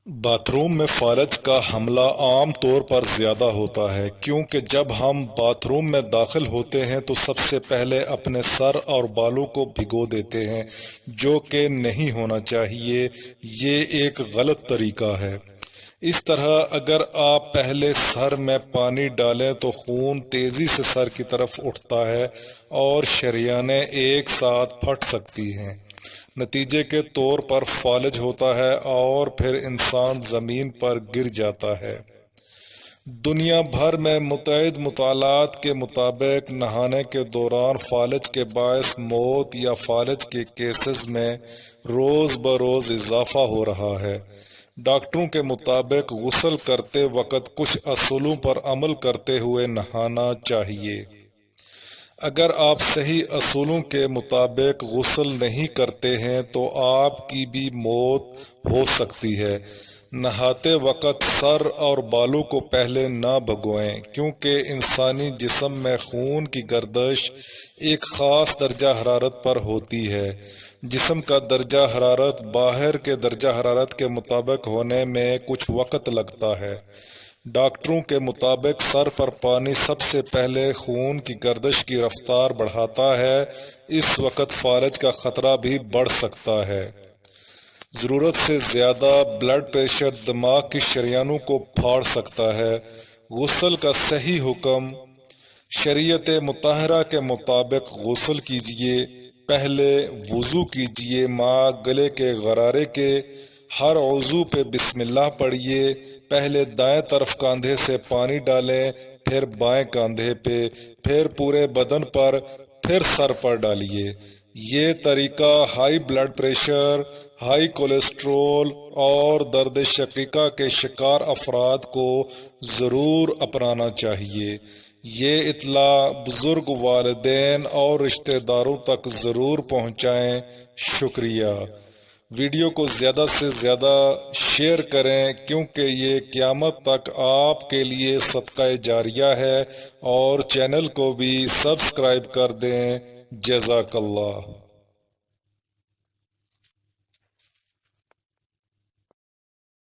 Bath room میں فالج کا حملہ عام طور پر زیادہ ہوتا ہے کیونکہ جب ہم باتھ روم میں داخل ہوتے ہیں تو سب سے پہلے اپنے سر اور بالوں کو بھگو دیتے ہیں، جو کہ نہیں ہونا چاہیے۔ یہ ایک غلط طریقہ ہے۔ اس طرح اگر آپ پہلے سر میں پانی ڈالیں تو خون تیزی سے سر کی طرف اٹھتا ہے اور شریانیں ایک ساتھ پھٹ سکتی ہیں۔ نتیجے کے طور پر فالج ہوتا ہے اور پھر انسان زمین پر گر جاتا ہے۔ دنیا بھر میں متعدد مطالعات کے مطابق نہانے کے دوران فالج کے باعث موت یا فالج کے کیسز میں روز بروز اضافہ ہو رہا ہے۔ ڈاکٹروں کے مطابق غسل کرتے وقت کچھ اصولوں پر عمل کرتے ہوئے نہانا چاہیے۔ اگر آپ صحیح اصولوں کے مطابق غسل نہیں کرتے ہیں تو آپ کی بھی موت ہو سکتی ہے۔ نہاتے وقت سر اور بالوں کو پہلے نہ بھگوئیں کیونکہ انسانی جسم میں خون کی گردش ایک خاص درجہ حرارت پر ہوتی ہے۔ جسم کا درجہ حرارت باہر کے درجہ حرارت کے مطابق ہونے میں کچھ وقت لگتا ہے۔ ڈاکٹروں کے مطابق سر پر پانی سب سے پہلے خون کی گردش کی رفتار بڑھاتا ہے۔ اس وقت فالج کا خطرہ بھی بڑھ سکتا ہے۔ ضرورت سے زیادہ بلڈ پریشر دماغ کی شریانوں کو پھاڑ سکتا ہے۔ غسل کا صحیح حکم: شریعت مطہرہ کے مطابق غسل کیجیے۔ پہلے وضو کیجیے، ماء گلے کے غرارے کے۔ ہر عضو پہ بسم اللہ پڑھیے۔ پہلے دائیں طرف کاندھے سے پانی ڈالیں، پھر بائیں کاندھے پہ، پھر پورے بدن پر، پھر سر پر ڈالیے۔ یہ طریقہ high blood pressure, high cholesterol اور درد شقیقہ کے شکار افراد کو ضرور اپنانا چاہیے۔ یہ اطلاع بزرگ والدین اور رشتہ داروں تک ضرور پہنچائیں۔ شکریہ۔ ویڈیو کو زیادہ سے زیادہ شیئر کریں کیونکہ یہ قیامت تک آپ کے لیے صدقہ جاریہ ہے، اور چینل کو بھی سبسکرائب کر دیں۔ جزاک اللہ۔